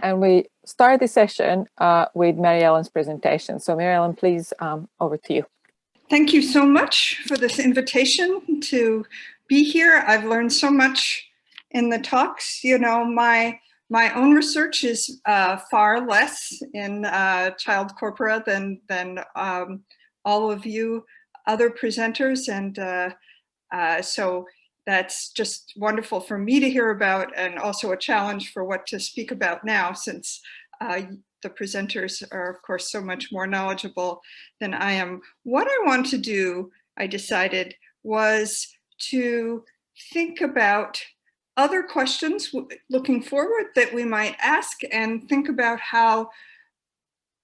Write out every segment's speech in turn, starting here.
and we start the session with Maryellen's presentation. So Maryellen, please, over to you. Thank you so much for this invitation to be here. I've learned so much in the talks. You know, my own research is far less in child corpora than all of you other presenters, and so that's just wonderful for me to hear about, and also a challenge for what to speak about now, since the presenters are, of course, so much more knowledgeable than I am. What I want to do, I decided, was to think about other questions looking forward that we might ask, and think about how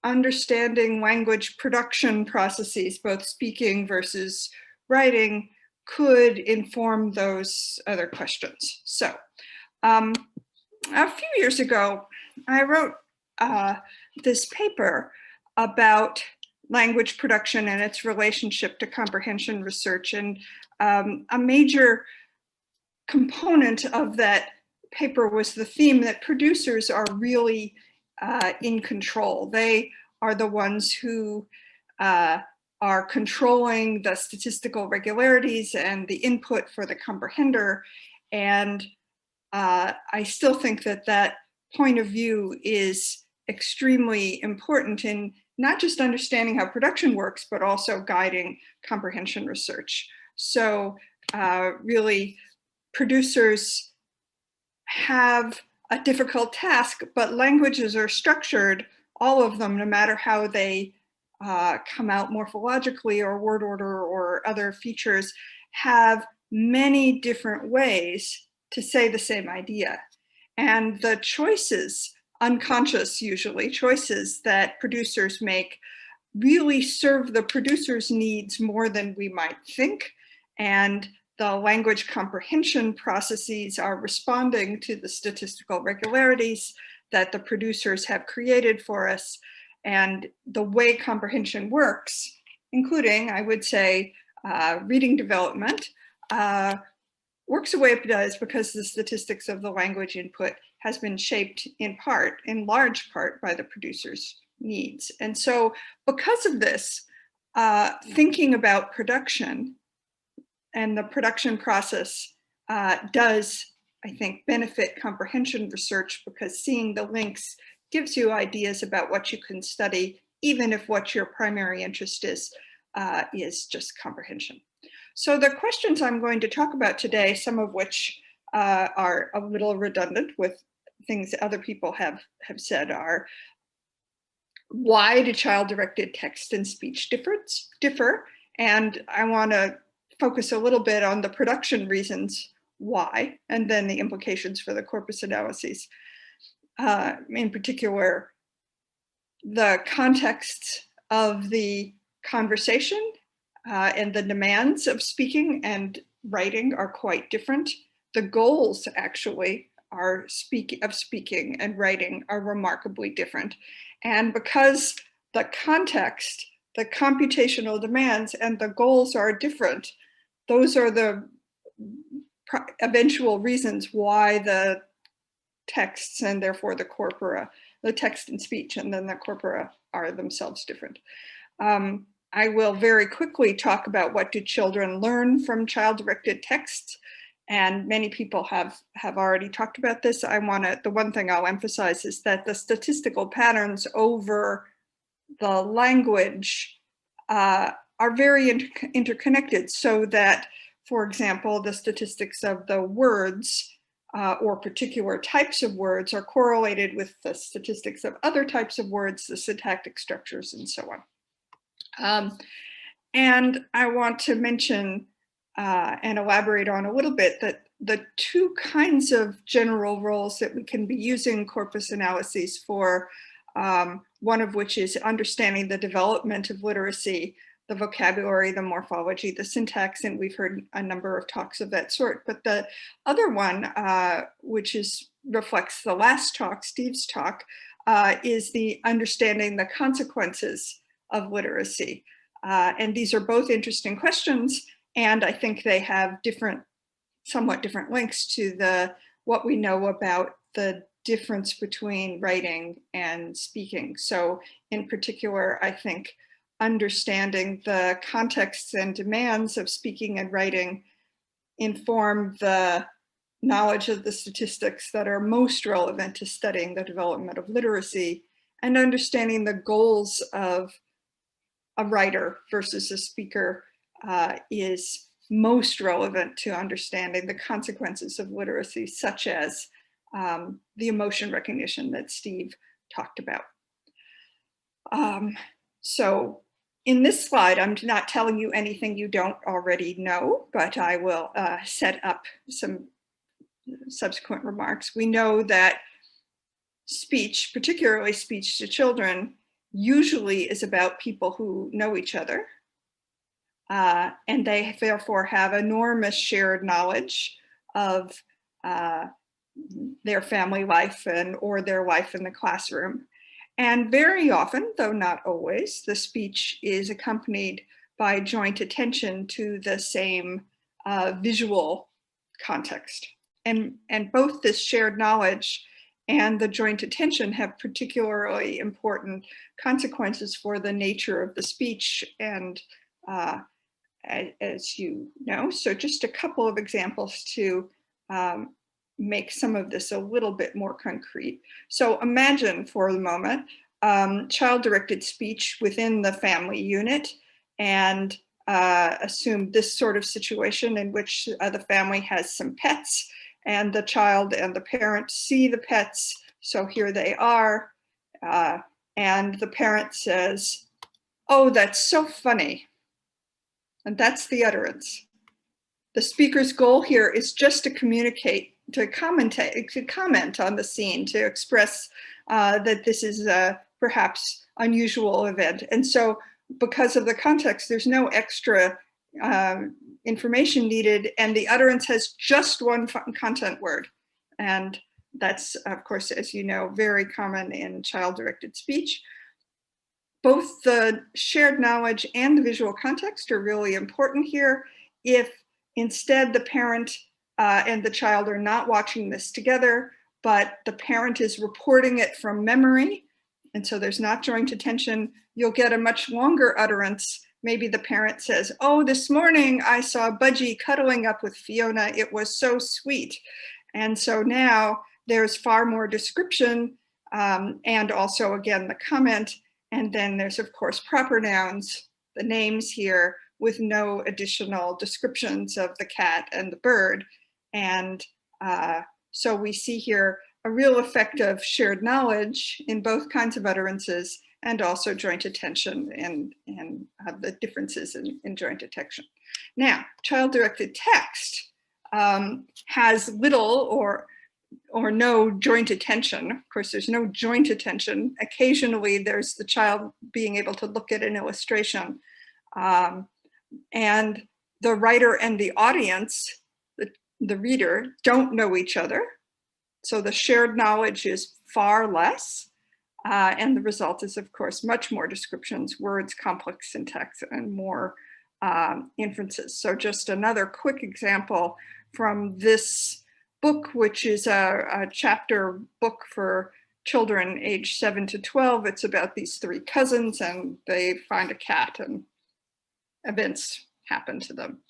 understanding language production processes, both speaking versus writing, could inform those other questions. So a few years ago, I wrote this paper about language production and its relationship to comprehension research. And a major component of that paper was the theme that producers are really in control. They are the ones who are controlling the statistical regularities and the input for the comprehender. And I still think that that point of view is extremely important in not just understanding how production works, but also guiding comprehension research. So really, producers have a difficult task, but languages are structured, all of them, no matter how they come out morphologically or word order or other features, have many different ways to say the same idea. And the choices, unconscious usually, choices that producers make really serve the producer's needs more than we might think. And the language comprehension processes are responding to the statistical regularities that the producers have created for us. And the way comprehension works, including, I would say, reading development, works the way it does because the statistics of the language input has been shaped in large part, by the producer's needs. And so because of this, thinking about production and the production process does, I think, benefit comprehension research, because seeing the links gives you ideas about what you can study, even if what your primary interest is just comprehension. So the questions I'm going to talk about today, some of which are a little redundant with things other people have said, are: why do child-directed text and speech differ? And I want to focus a little bit on the production reasons why, and then the implications for the corpus analyses. In particular, the context of the conversation and the demands of speaking and writing are quite different. The goals, actually, of speaking and writing are remarkably different. And because the context, the computational demands, and the goals are different, those are the eventual reasons why the texts, and therefore the corpora, the text and speech, and then the corpora, are themselves different. I will very quickly talk about what do children learn from child-directed texts, and many people have already talked about this. The one thing I'll emphasize is that the statistical patterns over the language are very interconnected, so that, for example, the statistics of the words or particular types of words are correlated with the statistics of other types of words, the syntactic structures, and so on. And I want to mention and elaborate on a little bit that the two kinds of general roles that we can be using corpus analyses for, one of which is understanding the development of literacy, the vocabulary, the morphology, the syntax, and we've heard a number of talks of that sort. But the other one, which reflects the last talk, Steve's talk, is the understanding the consequences of literacy. And these are both interesting questions, and I think they have somewhat different links to what we know about the difference between writing and speaking. So in particular, I think understanding the contexts and demands of speaking and writing inform the knowledge of the statistics that are most relevant to studying the development of literacy, and understanding the goals of a writer versus a speaker is most relevant to understanding the consequences of literacy, such as the emotion recognition that Steve talked about. So in this slide, I'm not telling you anything you don't already know, but I will set up some subsequent remarks. We know that speech, particularly speech to children, usually is about people who know each other. And they therefore have enormous shared knowledge of their family life or their life in the classroom. And very often, though not always, the speech is accompanied by joint attention to the same visual context. And both this shared knowledge and the joint attention have particularly important consequences for the nature of the speech, and as you know. So just a couple of examples to make some of this a little bit more concrete. So imagine for the moment child-directed speech within the family unit, and assume this sort of situation in which the family has some pets, and the child and the parent see the pets. So here they are, and the parent says, "Oh, that's so funny." And that's the utterance. The speaker's goal here is just to communicate, to comment on the scene, to express that this is a perhaps unusual event. And so because of the context, there's no extra information needed, and the utterance has just one content word. And that's, of course, as you know, very common in child-directed speech. Both the shared knowledge and the visual context are really important here. If instead the parent and the child are not watching this together, but the parent is reporting it from memory, and so there's not joint attention, you'll get a much longer utterance. Maybe the parent says, "Oh, this morning I saw Budgie cuddling up with Fiona. It was so sweet." And so now there's far more description, and also, again, the comment. And then there's, of course, proper nouns, the names here, with no additional descriptions of the cat and the bird. And so we see here a real effect of shared knowledge in both kinds of utterances, and also joint attention and the differences in joint attention. Now, child-directed text has little or no joint attention. Of course, there's no joint attention. Occasionally, there's the child being able to look at an illustration. And the writer and the audience, the reader, don't know each other. So the shared knowledge is far less. And the result is, of course, much more descriptions, words, complex syntax, and more inferences. So just another quick example from this book, which is a chapter book for children aged 7 to 12. It's about these three cousins, and they find a cat, and events happen to them.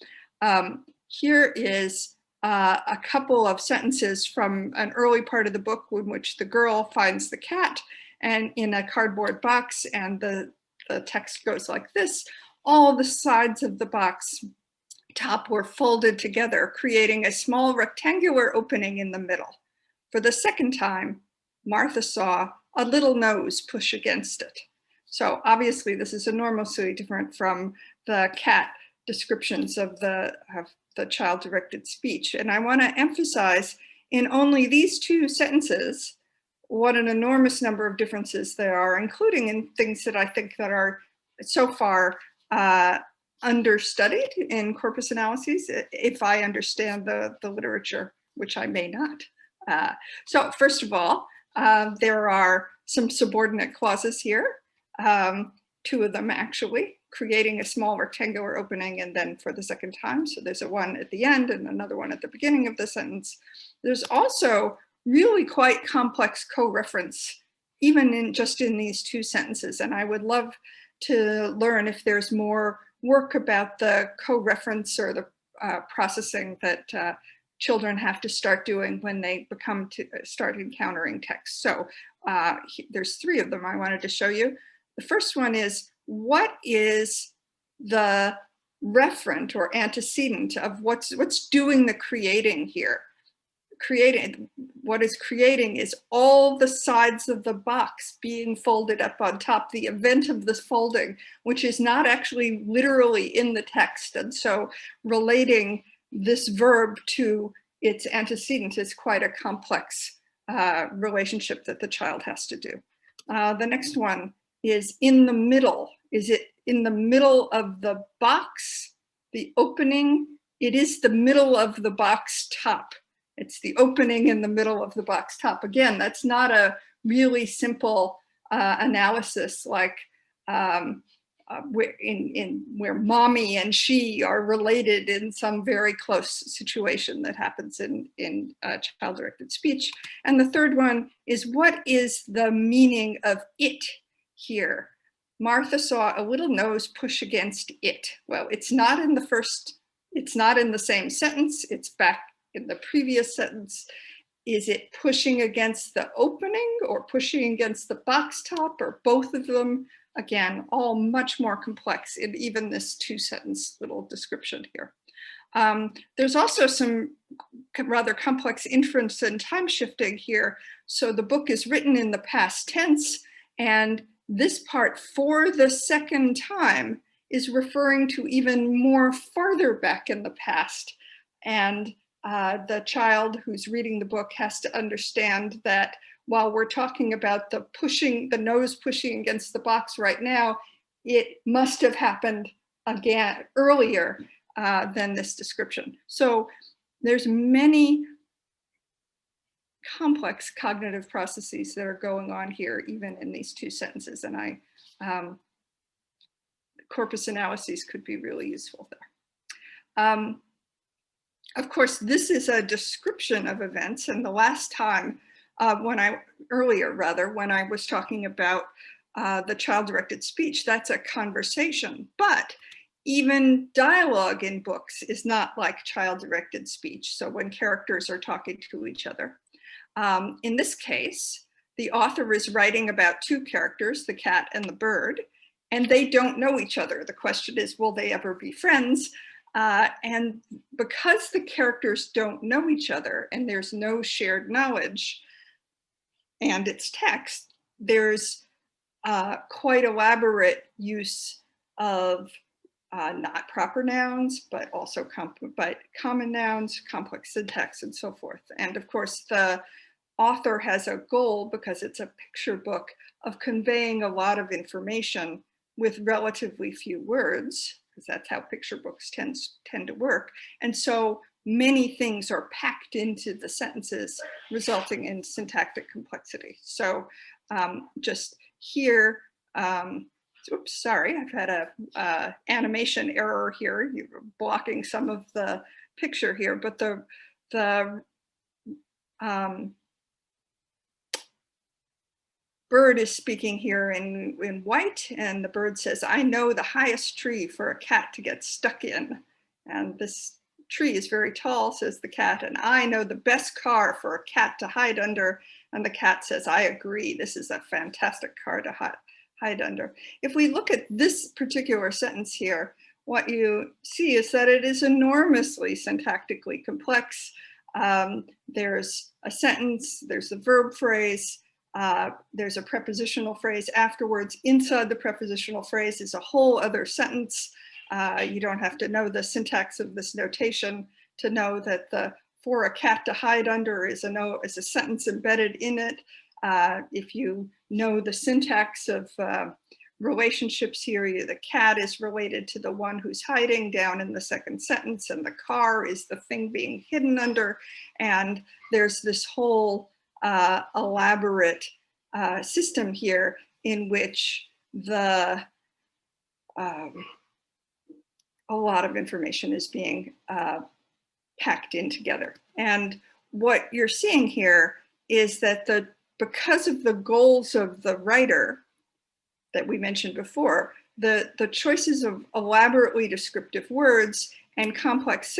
Here is a couple of sentences from an early part of the book in which the girl finds the cat and in a cardboard box, and the text goes like this: "All the sides of the box top were folded together, creating a small rectangular opening in the middle. For the second time, Martha saw a little nose push against it." So obviously this is enormously different from the cat descriptions of the child-directed speech. And I want to emphasize in only these two sentences what an enormous number of differences there are, including in things that I think that are so far understudied in corpus analyses, if I understand the literature, which I may not. So first of all, there are some subordinate clauses here, two of them actually, creating a small rectangular opening, and then for the second time. So there's a one at the end and another one at the beginning of the sentence. There's also really quite complex co-reference, even in just in these two sentences. And I would love to learn if there's more work about the co-reference or the processing that children have to start doing when they start encountering text. So there's three of them I wanted to show you. The first one is, what is the referent or antecedent of what's doing the creating here? What is creating is all the sides of the box being folded up on top, the event of this folding, which is not actually literally in the text. And so relating this verb to its antecedent is quite a complex relationship that the child has to do. The next one is in the middle. Is it in the middle of the box, the opening? It is the middle of the box top. It's the opening in the middle of the box top. Again, that's not a really simple analysis like where mommy and she are related in some very close situation that happens in child-directed speech. And the third one is, what is the meaning of it here? Martha saw a little nose push against it. Well, it's not in the first, it's not in the same sentence, it's back in the previous sentence. Is it pushing against the opening or pushing against the box top or both of them? Again, all much more complex in even this two-sentence little description here. There's also some rather complex inference and time shifting here. So the book is written in the past tense, and this part, for the second time, is referring to even more farther back in the past. And the child who's reading the book has to understand that while we're talking about the nose pushing against the box right now, it must have happened again earlier than this description. So there's many complex cognitive processes that are going on here, even in these two sentences. And corpus analyses could be really useful there. Of course, this is a description of events. And the last time, earlier when I was talking about the child-directed speech, that's a conversation. But even dialogue in books is not like child-directed speech. So when characters are talking to each other. In this case, the author is writing about two characters, the cat and the bird, and they don't know each other. The question is, will they ever be friends? And because the characters don't know each other and there's no shared knowledge and it's text, there's quite elaborate use of not proper nouns, but also common nouns, complex syntax, and so forth. And of course, the author has a goal, because it's a picture book, of conveying a lot of information with relatively few words, because that's how picture books tend to work. And so many things are packed into the sentences, resulting in syntactic complexity. So just here, oops, sorry, I've had a animation error here. You're blocking some of the picture here, but the bird is speaking here in white, and the bird says, "I know the highest tree for a cat to get stuck in." And this tree is very tall, says the cat, and I know the best car for a cat to hide under. And the cat says, "I agree, this is a fantastic car to hide under." If we look at this particular sentence here, what you see is that it is enormously syntactically complex. There's a sentence, there's a verb phrase, there's a prepositional phrase afterwards. Inside the prepositional phrase is a whole other sentence. You don't have to know the syntax of this notation to know that the "for a cat to hide under" is a sentence embedded in it. If you know the syntax of relationships here, the cat is related to the one who's hiding down in the second sentence, and the car is the thing being hidden under. And there's this whole elaborate system here in which a lot of information is being packed in together. And what you're seeing here is that because of the goals of the writer that we mentioned before, the choices of elaborately descriptive words and complex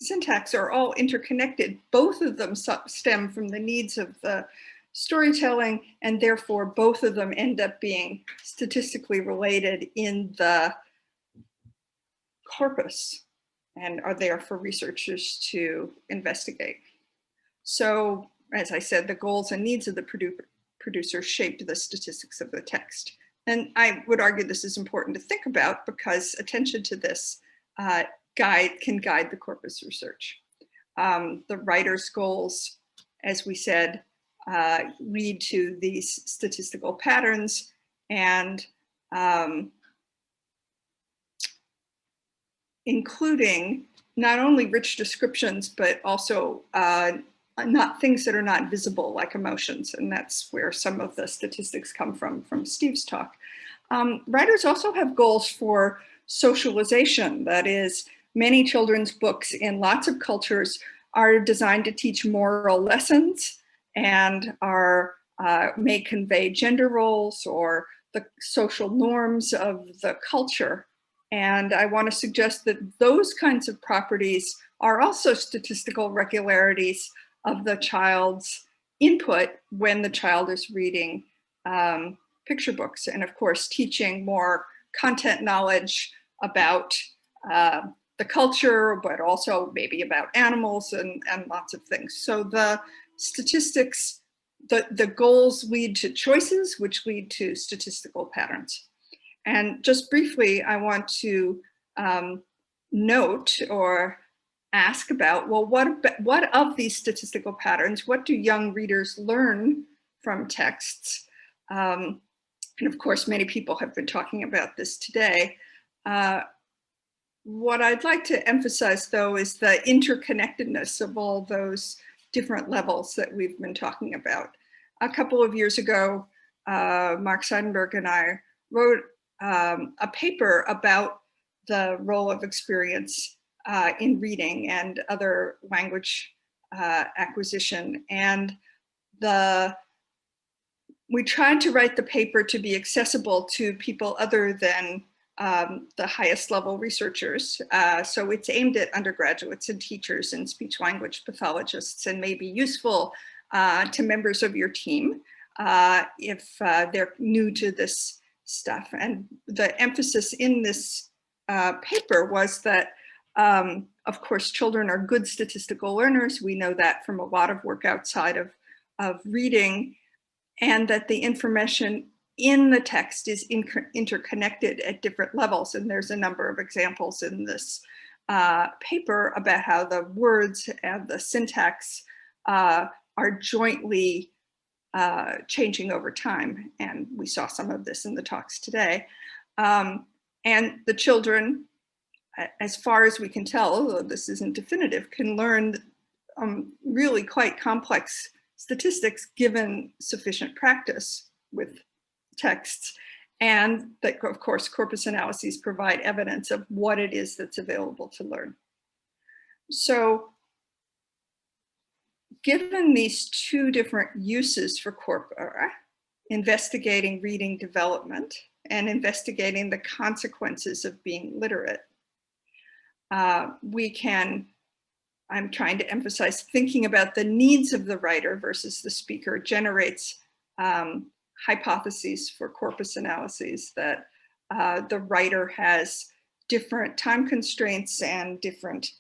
syntax are all interconnected. Both of them stem from the needs of the storytelling, and therefore both of them end up being statistically related in the corpus and are there for researchers to investigate. So, as I said, the goals and needs of the producer shaped the statistics of the text. And I would argue this is important to think about because attention to this can guide the corpus research. The writer's goals, as we said, lead to these statistical patterns, and including not only rich descriptions, but also not things that are not visible, like emotions. And that's where some of the statistics come from Steve's talk. Writers also have goals for socialization. That is, many children's books in lots of cultures are designed to teach moral lessons and may convey gender roles or the social norms of the culture. And I want to suggest that those kinds of properties are also statistical regularities of the child's input when the child is reading picture books. And of course, teaching more content knowledge about the culture, but also maybe about animals and lots of things. So the statistics, the goals lead to choices, which lead to statistical patterns. And just briefly, I want to note or ask about, well, what of these statistical patterns, what do young readers learn from texts? And of course, many people have been talking about this today. What I'd like to emphasize, though, is the interconnectedness of all those different levels that we've been talking about. A couple of years ago, Mark Seidenberg and I wrote a paper about the role of experience in reading and other language acquisition. And we tried to write the paper to be accessible to people other than the highest level researchers. So it's aimed at undergraduates and teachers and speech language pathologists, and may be useful to members of your team if they're new to this stuff. And the emphasis in this paper was that, of course, children are good statistical learners. We know that from a lot of work outside of reading, and that the information in the text is interconnected at different levels. And there's a number of examples in this paper about how the words and the syntax are jointly changing over time. And we saw some of this in the talks today. And the children, as far as we can tell, although this isn't definitive, can learn really quite complex statistics given sufficient practice with texts. And that, of course, corpus analyses provide evidence of what it is that's available to learn. So given these two different uses for corpora, investigating reading development and investigating the consequences of being literate, I'm trying to emphasize thinking about the needs of the writer versus the speaker generates hypotheses for corpus analyses, that the writer has different time constraints and different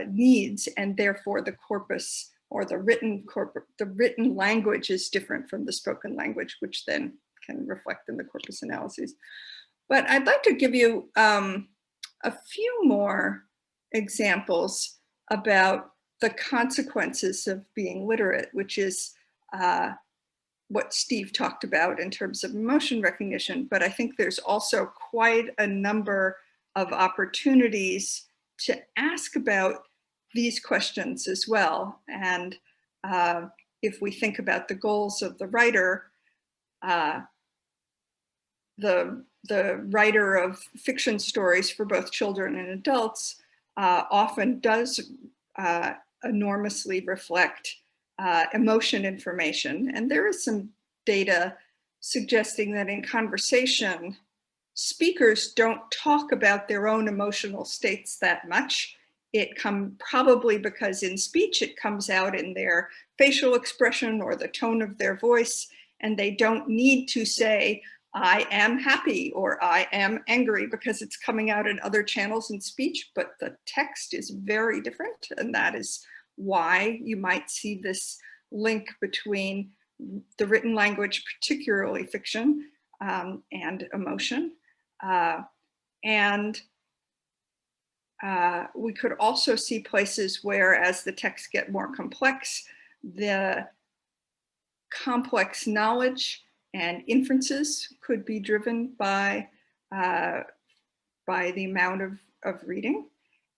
needs, and therefore the corpus or the written language is different from the spoken language, which then can reflect in the corpus analyses. But I'd like to give you a few more examples about the consequences of being literate, which is what Steve talked about in terms of emotion recognition. But I think there's also quite a number of opportunities to ask about these questions as well. And if we think about the goals of the writer, the writer of fiction stories for both children and adults often does enormously reflect emotion information. And there is some data suggesting that in conversation, speakers don't talk about their own emotional states that much. It probably because in speech it comes out in their facial expression or the tone of their voice, and they don't need to say, I am happy or I am angry, because it's coming out in other channels in speech, but the text is very different. And that is why you might see this link between the written language, particularly fiction, and emotion. We could also see places where, as the texts get more complex, the complex knowledge and inferences could be driven by the amount of reading.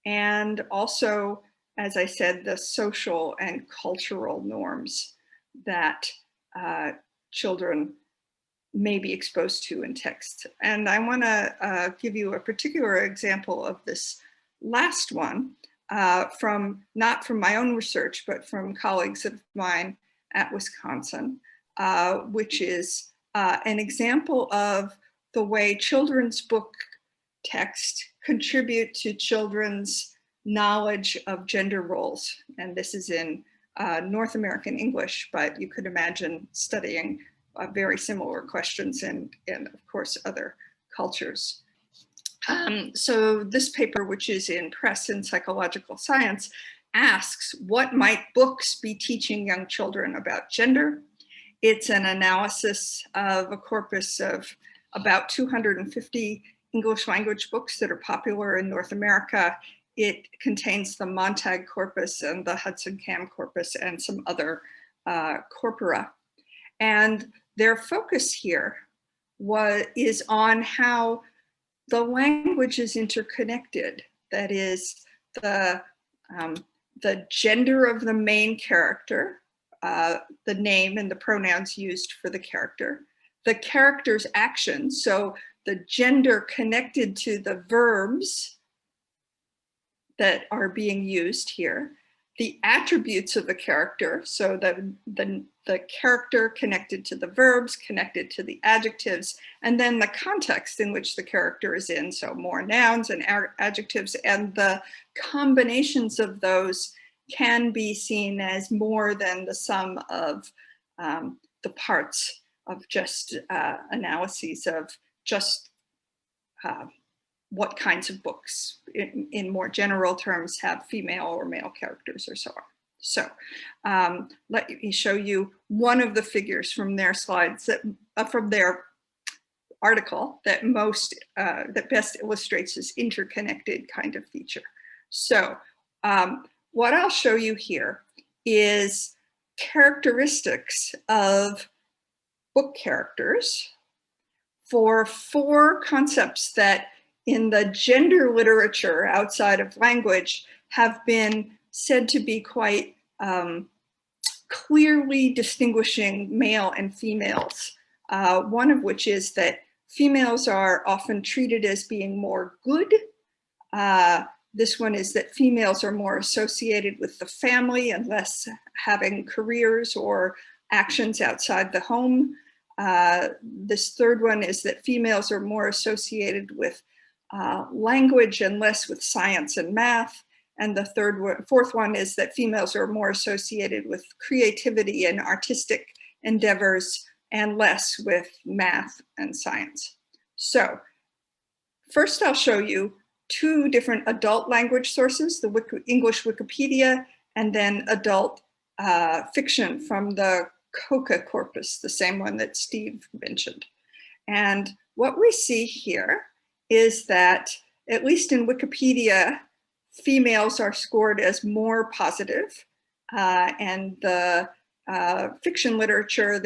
And also, as I said, the social and cultural norms that children may be exposed to in text. And I want to give you a particular example of this last one not from my own research, but from colleagues of mine at Wisconsin, which is an example of the way children's book text contribute to children's knowledge of gender roles. And this is in North American English, but you could imagine studying very similar questions in of course, other cultures. So this paper, which is in Press in Psychological Science, asks, what might books be teaching young children about gender? It's an analysis of a corpus of about 250 English language books that are popular in North America. It contains the Montag corpus and the Hudson Cam corpus and some other corpora. And their focus here is on how the language is interconnected. That is, the gender of the main character, the name and the pronouns used for the character's actions, so the gender connected to the verbs that are being used here, the attributes of the character, so the character connected to the verbs, connected to the adjectives, and then the context in which the character is in, so more nouns and adjectives, and the combinations of those can be seen as more than the sum of the parts of just analyses of just what kinds of books in more general terms have female or male characters or so on. So let me show you one of the figures from their slides, from their article that best illustrates this interconnected kind of feature. So what I'll show you here is characteristics of book characters for 4 concepts that in the gender literature outside of language have been said to be quite clearly distinguishing male and females. One of which is that females are often treated as being more good. This one is that females are more associated with the family and less having careers or actions outside the home. This third one is that females are more associated with language and less with science and math. And the fourth one is that females are more associated with creativity and artistic endeavors and less with math and science. So first I'll show you 2 different adult language sources, the English Wikipedia and then adult fiction from the COCA corpus, the same one that Steve mentioned. And what we see here is that, at least in Wikipedia, females are scored as more positive, and the fiction literature,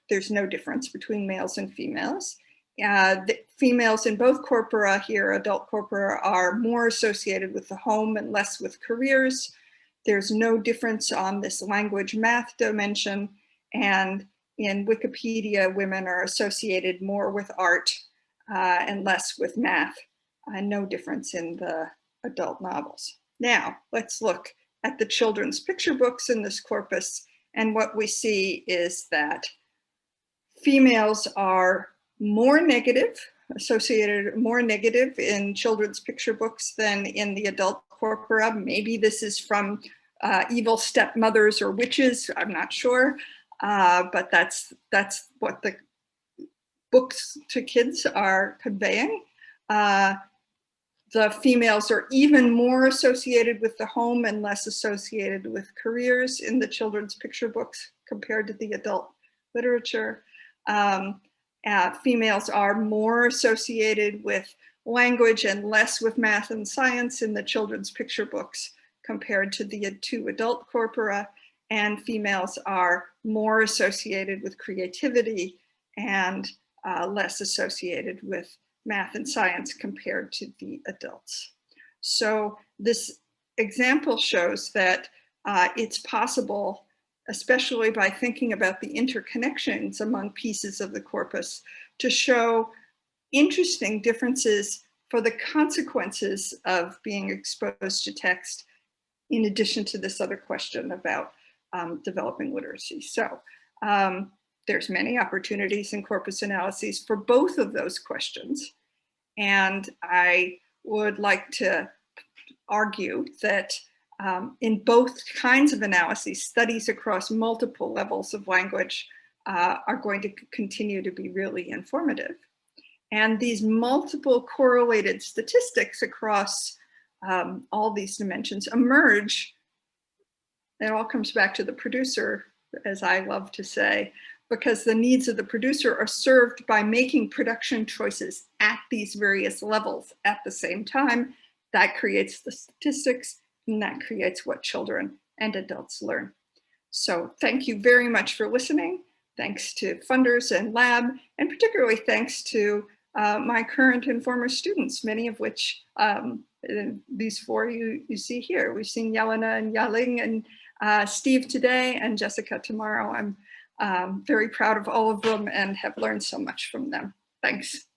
there's no difference between males and females. The females in both corpora here, adult corpora, are more associated with the home and less with careers. There's no difference on this language math dimension. And in Wikipedia, women are associated more with art and less with math. No difference in the adult novels. Now, let's look at the children's picture books in this corpus And what we see is that females are more negative, more negative in children's picture books than in the adult corpora. Maybe this is from evil stepmothers or witches, I'm not sure, but that's what the books to kids are conveying. The females are even more associated with the home and less associated with careers in the children's picture books compared to the adult literature. Females are more associated with language and less with math and science in the children's picture books compared to the two adult corpora, and females are more associated with creativity and less associated with math and science compared to the adults. So this example shows that it's possible, especially by thinking about the interconnections among pieces of the corpus, to show interesting differences for the consequences of being exposed to text, in addition to this other question about developing literacy. So there's many opportunities in corpus analyses for both of those questions. And I would like to argue that in both kinds of analyses, studies across multiple levels of language are going to continue to be really informative. And these multiple correlated statistics across all these dimensions emerge. It all comes back to the producer, as I love to say, because the needs of the producer are served by making production choices at these various levels at the same time. That creates the statistics, and that creates what children and adults learn. So thank you very much for listening. Thanks to funders and lab, and particularly thanks to my current and former students, many of which these four you see here. We've seen Yelena and Yaling and Steve today, and Jessica tomorrow. I'm very proud of all of them and have learned so much from them. Thanks.